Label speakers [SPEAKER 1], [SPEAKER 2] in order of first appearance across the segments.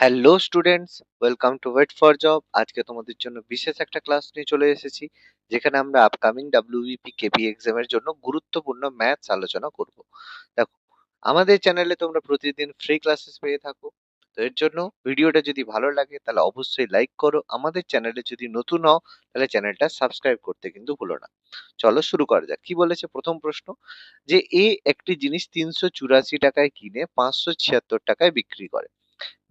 [SPEAKER 1] Hello students, welcome to wait for job. আজকে তোমাদের জন্য বিশেষ একটা ক্লাস নিয়ে চলে এসেছি, যেখানে আমরা আপকামিং ডাব্লিউবিপি কেপি এক্সামের জন্য গুরুত্বপূর্ণ ম্যাথস আলোচনা করব। দেখো, আমাদের চ্যানেলে তোমরা প্রতিদিন ফ্রি ক্লাসেস পেয়ে থাকো। তো এর জন্য ভিডিওটা যদি ভালো লাগে তাহলে অবশ্যই লাইক করো। আমাদের চ্যানেলে যদি নতুন হও তাহলে চ্যানেলটা সাবস্ক্রাইব করতে কিন্তু ভুলো না। চলো শুরু করা যাক। কি বলেছে প্রথম প্রশ্ন, যে এ একটি জিনিস 384 টাকায় কিনে 576 টাকায় বিক্রি করে।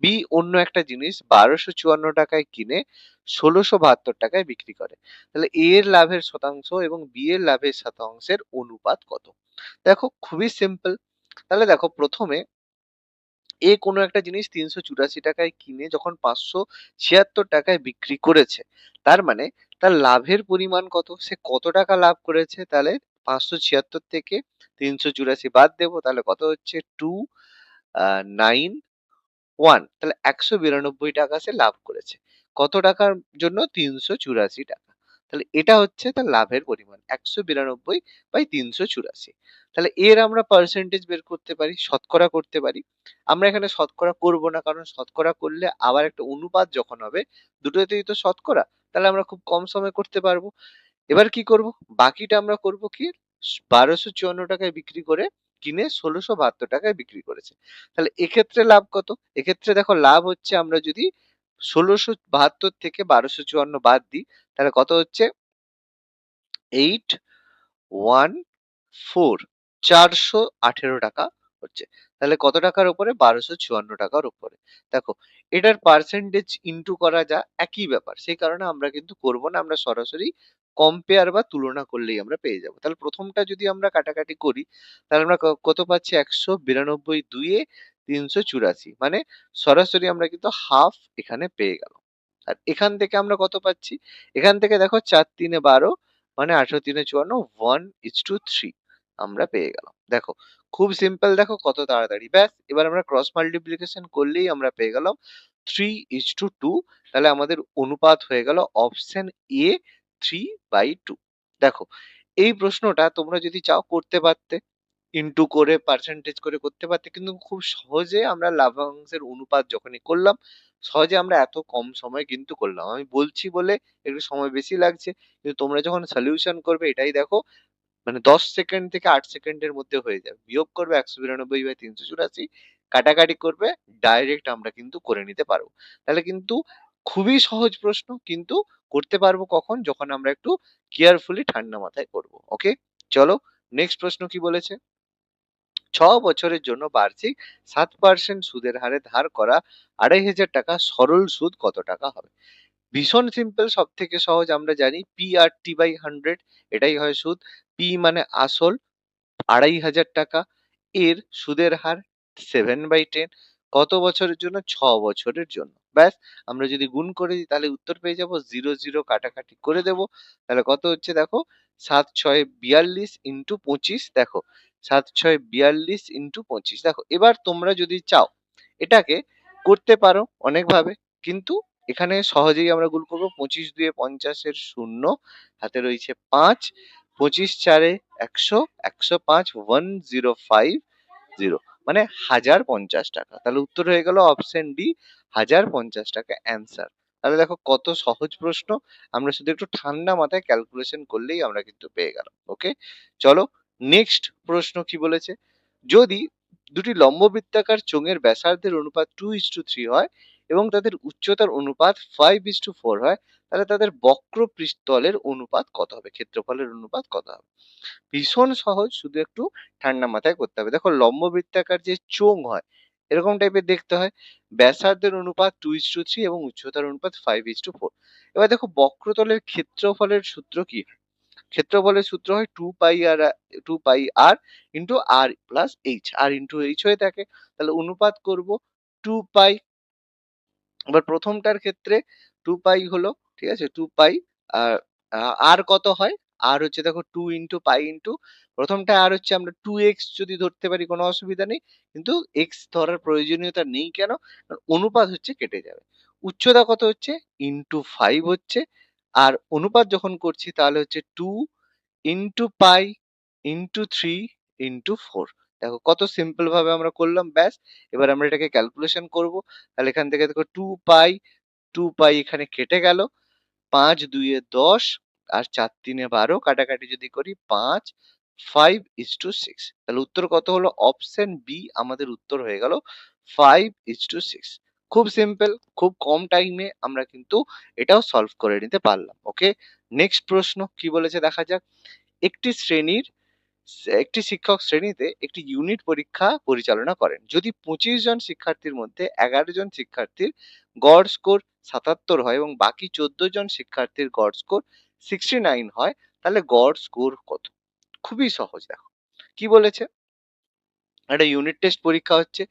[SPEAKER 1] বি অন্য একটা জিনিস 1254 টাকায় কিনে 1672 টাকায় বিক্রি করে। তাহলে এ এর লাভের শতাংশ এবং বি এর লাভের শতাংশের অনুপাত কত? দেখো, খুবই সিম্পল। তাহলে দেখো, প্রথমে এ কোনো একটা জিনিস 384 টাকায় কিনে যখন 576 টাকায় বিক্রি করেছে, তার মানে তার লাভের পরিমাণ কত, সে কত টাকা লাভ করেছে। তাহলে 576 থেকে 384 বাদ দেবো, তাহলে কত হচ্ছে? 291। তাহলে 192 টাকা সে লাভ করেছে। কত টাকার জন্য? 384 টাকা। তাহলে এটা হচ্ছে তার লাভের পরিমাণ, 192/384। তাহলে এর আমরা পার্সেন্টেজ বের করতে পারি, শতকরা করতে পারি। আমরা এখানে শতকরা করব না, কারণ শতকরা করলে আবার একটা অনুপাত যখন হবে, দুটোতেই তো শতকরা, তাহলে আমরা খুব কম সময় করতে পারবো। এবার কি করব? বাকিটা আমরা করব কি, 1254 টাকায় বিক্রি করে কিনে 1672 টাকায় বিক্রি করেছে। তাহলে এক্ষেত্রে লাভ কত? এক্ষেত্রে দেখো, লাভ হচ্ছে, আমরা যদি 1672 থেকে 1254 বাদ দিই, তাহলে কত হচ্ছে? 814, 418 টাকা হচ্ছে। তাহলে কত টাকার উপরে? 1254 টাকার উপরে। দেখো, এটার পার্সেন্টেজ ইনটু করা যা একই ব্যাপার, সেই কারণে আমরা কিন্তু করব না, আমরা সরাসরি কম্পেয়ার বা তুলনা করলেই আমরা পেয়ে যাব। তাহলে প্রথমটা যদি আমরা কাটাকাটি করি, তাহলে আমরা কত পাচ্ছি? 192 দুইয়ে 384, মানে সরাসরি আমরা কিন্তু হাফ এখানে পেয়ে গেল। আর এখান থেকে আমরা কত পাচ্ছি? এখান থেকে দেখো, 4 3 12, মানে 18 3 54, 1:3 আমরা পেয়ে গেলাম। দেখো, খুব সিম্পল। দেখো কত তাড়াতাড়ি, ব্যাস। এবার আমরা ক্রস মাল্টিপ্লিকেশন করলেই আমরা পেয়ে গেলাম 3:2। তাহলে আমাদের অনুপাত হয়ে গেল অপশন এ, 3/2। দেখো, এই প্রশ্নটা তোমরা যদি চাও করতে পারতে, ইনটু করে পার্সেন্টেজ করে করতে পারতে, কিন্তু খুব সহজে আমরা লাভাংশের অনুপাত যখনই করলাম, সহজে আমরা এত কম সময় কিন্তু করলাম। আমি বলছি বলে একটু সময় বেশি লাগছে, কিন্তু তোমরা যখন সলিউশন করবে, এটাই দেখো, মানে 10 সেকেন্ড থেকে 8 সেকেন্ডের মধ্যে হয়ে যাবে। বিয়োগ করবে 192/384, কাটাকাটি করবে, ডাইরেক্ট আমরা কিন্তু করে নিতে পারবো। তাহলে কিন্তু খুবই সহজ প্রশ্ন, কিন্তু করতে পারবো কখন? যখন আমরা একটু কেয়ারফুলি ঠান্ডা মাথায় করব। ওকে, চলো নেক্সট প্রশ্ন কি বলেছে। 6 বছরের জন্য বার্ষিক 7% সুদের হারে ধার করা 2500 টাকা সরল সুদ কত টাকা হবে? ভীষণ সিম্পল, সব থেকে সহজ। আমরা জানি PRT/100, এটাই হয় সুদ। পি মানে আসল, 2500 টাকা। এর সুদের হার 7/10। কত বছরের জন্য? 6 বছরের জন্য। ব্যাস, আমরা যদি গুণ করে দিই তাহলে উত্তর পেয়ে যাব। 0 0 কাটাকাটি করে দেব, তাহলে কত হচ্ছে? দেখো, 7 6 42 ইন্টু 25। দেখো, 7 6 42 ইন্টু 25। দেখো, এবার তোমরা যদি চাও এটাকে করতে পারো অনেক ভাবে, কিন্তু এখানে সহজেই আমরা গুণ করবো। 25 2 50 শূন্য, হাতে রয়েছে 5, 25 4 100, 105, 1050, মানে 1050 টাকা। তাহলে উত্তর হয়ে গেল অপশন ডি, 1050 টাকা অ্যান্সার। তাহলে দেখো কত সহজ প্রশ্ন, আমরা শুধু একটু ঠান্ডা মাথায় ক্যালকুলেশন করলেই আমরা কিন্তু পেয়ে গেলাম। ওকে, চলো নেক্সট প্রশ্ন কি বলেছে। যদি দুটি লম্ববৃত্তাকার চোঙের ব্যাসার্ধের অনুপাত 2:3 হয় এবং তাদের উচ্চতার অনুপাত 5:4 হয়, তাহলে তাদের বক্র পৃষ্ঠতলের অনুপাত কত হবে? ক্ষেত্রফলের অনুপাত কত হবে? ভীষণ সহজ, শুধু একটু ঠান্ডা মাথায় করতে হবে। দেখো, লম্ববৃত্তাকার যে চোঙ হয়, এরকম টাইপের দেখতে হয়। ব্যাসার্ধের অনুপাত 2:3 এবং উচ্চতার অনুপাত 5:4। এবার দেখো, বক্রতলের ক্ষেত্রফলের সূত্র কি? ক্ষেত্রফলের সূত্র হয় 2 পাই আর ইন্টু আর প্লাস এইচ, আর ইন্টু এইচ হয়ে থাকে। তাহলে অনুপাত করব 2 পাই। এবার প্রথমটার ক্ষেত্রে 2 পাই হলো, ঠিক আছে, 2 পাই। আর আর কত হয়? আর হচ্ছে, দেখো, 2 ইন্টু পাই ইন্টু, প্রথমটা আর হচ্ছে, আমরা 2x যদি ধরতে পারি কোনো অসুবিধা নেই, কিন্তু এক্স ধরার প্রয়োজনীয়তা নেই। কেন? কারণ অনুপাত হচ্ছে কেটে যাবে। উচ্চতা কত হচ্ছে? ইন্টু 5 হচ্ছে। আর অনুপাত যখন করছি তাহলে হচ্ছে 2 ইন্টু পাই ইন্টু 3 ইন্টু 4। দেখো কত সিম্পল ভাবে আমরা করলাম, ব্যাস। এবার আমরা এটাকে ক্যালকুলেশন করব। তাহলে এখান থেকে দেখো 2 পাই এখানে কেটে গেল, 5 2 10 আর 4 3 12, কাটাকাটি যদি করি 5:5:6। তাহলে উত্তর কত হলো? অপশন বি আমাদের উত্তর হয়ে গেল 5:6। খুব সিম্পল, খুব কম টাইমে আমরা কিন্তু এটাও সলভ করে নিতে পারলাম। ওকে, নেক্সট প্রশ্ন কি বলেছে দেখা যাক। একটি শ্রেণীর একটি শিক্ষক শ্রেণীতে একটি ইউনিট পরীক্ষা পরিচালনা করেন। যদি 25 জন শিক্ষার্থীর মধ্যে 11 জন শিক্ষার্থীর গড় স্কোর 77 হয় এবং বাকি 14 জন শিক্ষার্থীর গড় স্কোর 69 হয়, তাহলে গড় স্কোর কত? খুবই সহজ। দেখো কি বলেছে, একটা ইউনিট টেস্ট পরীক্ষা হচ্ছে,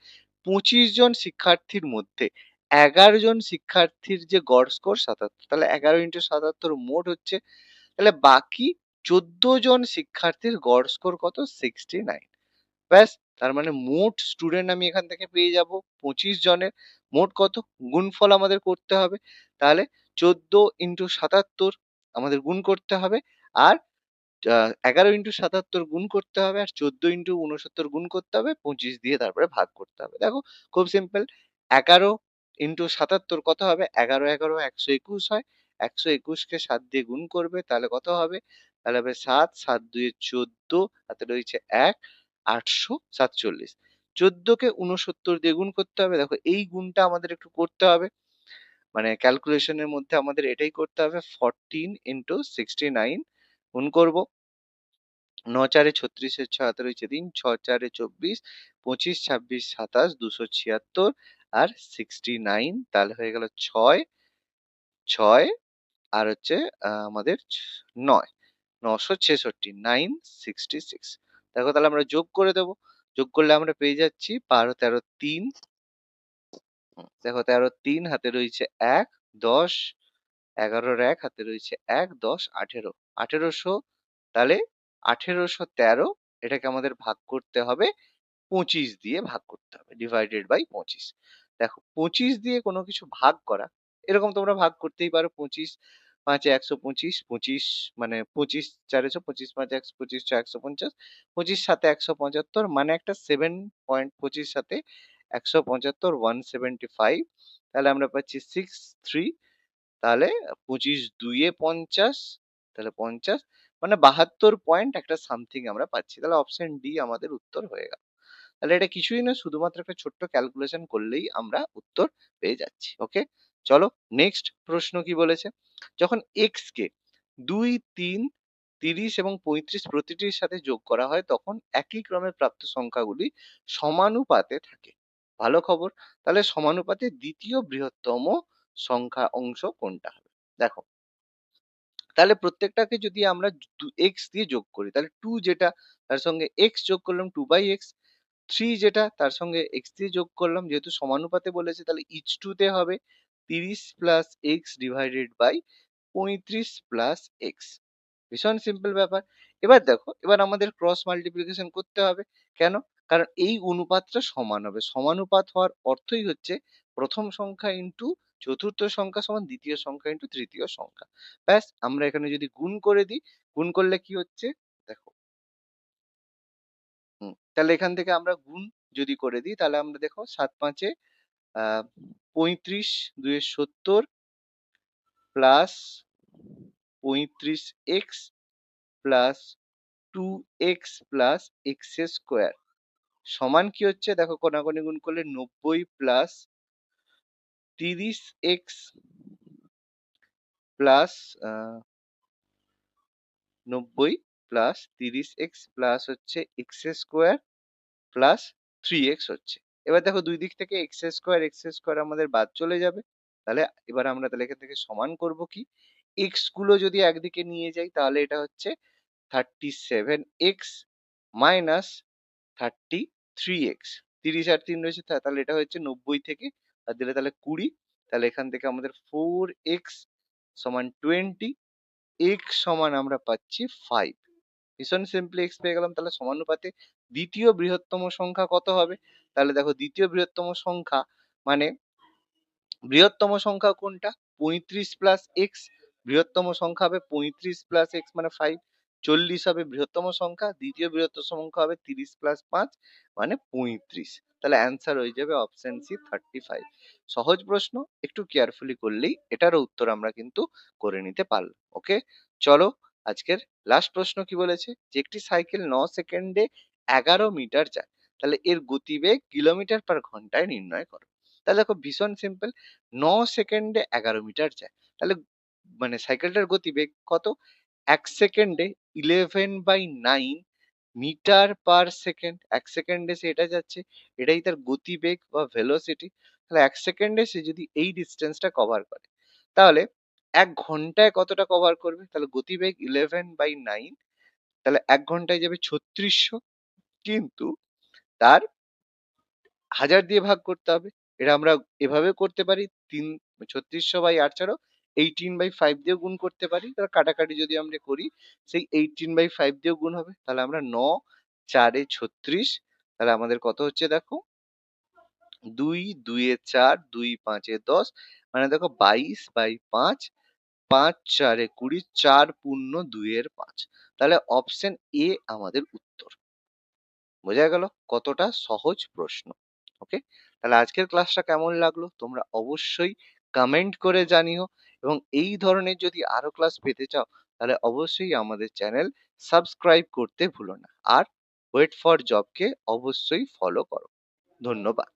[SPEAKER 1] 25 জন শিক্ষার্থীর মধ্যে 11 জন শিক্ষার্থীর যে গড় স্কোর 77, তাহলে 11 ইন্টু 77 মোট হচ্ছে, তাহলে বাকি 14 জন শিক্ষার্থীর গড় স্কোর কত? 69। ব্যাস, তার মানে মোট স্টুডেন্ট আমি এখান থেকে পেয়ে যাব 25 জনের। মোট কত? গুণফল আমাদের করতে হবে। তাহলে 14 ইন্টু 77 আমাদের গুণ করতে হবে, আর 11 ইন্টু 77 গুণ করতে হবে, আর 14 ইন্টু 69 গুণ করতে হবে, 25 দিয়ে তারপরে ভাগ করতে হবে। দেখো খুব সিম্পল। 11 ইন্টু 77 কত হবে? 11 11 121 হয়। 121 কে 7 দিয়ে গুণ করবে, তাহলে কত হবে? তাহলে হবে 7 7 2 14, হাতে রয়েছে 1, 847। 14 কে 69 দিয়ে গুণ করতে হবে। দেখো এই গুণটা আমাদের একটু করতে হবে, মানে ক্যালকুলেশনের মধ্যে আমাদের এটাই করতে হবে। 14 ইন্টু 69 গুণ করব, 9 4 36, 6 হাতে রয়েছে 3, 6 4 24, 25 26 27 276 আর 69, তাহলে হয়ে গেল 6 6 আর হচ্ছে আমাদের 9 966, 966। দেখো তাহলে আমরা যোগ করে দেবো, যোগ করলে আমরা পেয়ে যাচ্ছি 12 13 3। দেখো 13 3 হাতে রয়েছে 1, 10, 11 1 হাতে রয়েছে 1, 10 18, 1800। তাহলে 1813 এটাকে আমাদের ভাগ করতে হবে 25 দিয়ে, ভাগ করতে হবে, ডিভাইডেড বাই 25। দেখো 25 দিয়ে কোনো কিছু ভাগ করা, এরকম তোমরা ভাগ করতেই পারো। 25 5 125, 25 মানে 25 4 25 5 125 6 150, 25 7 175, মানে একটা 7.25 সাথে 175 175। তাহলে আমরা পাচ্ছি 63। তাহলে 25 2 50, তাহলে 50, মানে 72 পয়েন্ট একটা সামথিং আমরা পাচ্ছি। তাহলে অপশন ডি আমাদের উত্তর হয়ে গেল। তাহলে এটা কিছুই না, শুধুমাত্র একটা ছোট্ট ক্যালকুলেশন করলেই আমরা উত্তর পেয়ে যাচ্ছি। ওকে, চলো নেক্সট প্রশ্ন কি বলেছে। যখন এক্স কে 2 3 30 এবং 35 প্রতিটির সাথে যোগ করা হয়, তখন একই ক্রমে প্রাপ্ত সংখ্যাগুলি সমানুপাতে থাকে। ভালো খবর, তাহলে সমানুপাতে দ্বিতীয় বৃহত্তম সংখ্যা অংশ কোনটা হবে? দেখো তাহলে প্রত্যেকটাকে যদি আমরা এক্স দিয়ে যোগ করি, তাহলে 2 যেটা তার সঙ্গে এক্স যোগ করলাম 2/x, 3 যেটা তার সঙ্গে এক্স দিয়ে যোগ করলাম, যেহেতু সমানুপাতে বলেছে তাহলে ইচ টু তে হবে 30 plus x divided by 35 plus x. ভীষণ সিম্পল ব্যাপার। এবার দেখো, এবার আমাদের ক্রস মাল্টিপ্লিকেশন করতে হবে। কেন? কারণ এই অনুপাতটা সমান হবে। সমানুপাত হওয়ার অর্থই হচ্ছে প্রথম সংখ্যা ইন্টু চতুর্থ সংখ্যা সমান দ্বিতীয় সংখ্যা ইন্টু তৃতীয় সংখ্যা। ব্যাস, আমরা এখানে যদি গুণ করে দিই, গুণ করলে কি হচ্ছে দেখো, তাহলে এখান থেকে আমরা গুণ যদি করে দিই, তাহলে আমরা দেখো 7 5 এ 35, 2 এ 70 plus 35x plus 2x plus x square সমান কি হচ্ছে? দেখো কোনাকুনি গুণ করলে 90 plus 30x plus 90 plus 30x plus হচ্ছে এক্স স্কোয়ার প্লাস 3x হচ্ছে। এবার দেখো দুই দিক থেকে এক্স স্কোয়ার আমাদের বাদ চলে যাবে। তাহলে এবার আমরা তাহলে এখান থেকে সমান করব কি, এক্স গুলো যদি একদিকে নিয়ে যাই, তাহলে এটা হচ্ছে 37x মাইনাস 33x। 30 আর 3 রয়েছে, তাহলে এটা হচ্ছে 90 থেকে আর দিলে তাহলে 20। তাহলে এখান থেকে আমাদের 4x সমান 20, x সমান আমরা পাচ্ছি 5। ভীষণ সিম্পলি এক্স পেয়ে গেলাম। তাহলে সমানুপাতে দ্বিতীয় বৃহত্তম সংখ্যা কত হবে? তাহলে দেখো দ্বিতীয় বৃহত্তম সংখ্যা মানে বৃহত্তম সংখ্যা কোনটা? 35 প্লাস এক্স। বৃহত্তম সংখ্যা হবে 35 প্লাস এক্স মানে 5। 40 হবে বৃহত্তম সংখ্যা, দ্বিতীয় বৃহত্তম সংখ্যা হবে 30 প্লাস 5 মানে 35। তাহলে অ্যান্সার হয়ে যাবে অপশন সি 35। সহজ প্রশ্ন, একটু কেয়ারফুলি করলেই এটারও উত্তর আমরা কিন্তু করে নিতে পারলাম। ওকে, চলো আজকের লাস্ট প্রশ্ন কি বলেছে, যে একটি সাইকেল 9 সেকেন্ডে 11 মিটার যায়, তাহলে এর গতিবেগ কিলোমিটার পার ঘন্টায় নির্ণয় করো। তাহলে দেখো ভীষণ সিম্পল, 9 সেকেন্ডে 11 মিটার যায়, তাহলে মানে সাইকেলটার গতিবেগ কত, 1 সেকেন্ডে 11/9 মিটার পার সেকেন্ড। 1 সেকেন্ডে সে এটা যাচ্ছে, এটাই তার গতিবেগ বা ভেলোসিটি। তাহলে 1 সেকেন্ডে সে যদি এই ডিস্টেন্সটা কভার করে, তাহলে 1 ঘন্টায় কতটা কভার করবে? তাহলে গতিবেগ 11/9, তাহলে 1 ঘন্টায় যাবে 3600, কিন্তু তার 1000 দিয়ে ভাগ করতে হবে। এটা আমরা এভাবেও করতে পারি, 3600/8 ছাড়াও 18/5 দিয়েও গুণ করতে পারি। তাহলে কাটাকাটি যদি আমরা করি, সেই 18/5 দিয়েও গুণ হবে। তাহলে আমরা 9 4 এ 36, তাহলে আমাদের কত হচ্ছে দেখো, 2 2 এ 4, 2 5 এ 10, মানে দেখো 22/5, 5 4 এ 20, 4 পূর্ণ 2 এর 5। তাহলে অপশন এ আমাদের উত্তর। বোঝা গেল কতটা সহজ প্রশ্ন। ওকে, তাহলে আজকের ক্লাসটা কেমন লাগলো তোমরা অবশ্যই কমেন্ট করে জানিও, এবং এই ধরনের যদি আরো ক্লাস পেতে চাও তাহলে অবশ্যই আমাদের চ্যানেল সাবস্ক্রাইব করতে ভুলো না, আর ওয়েট ফর জবকে অবশ্যই ফলো করো। ধন্যবাদ।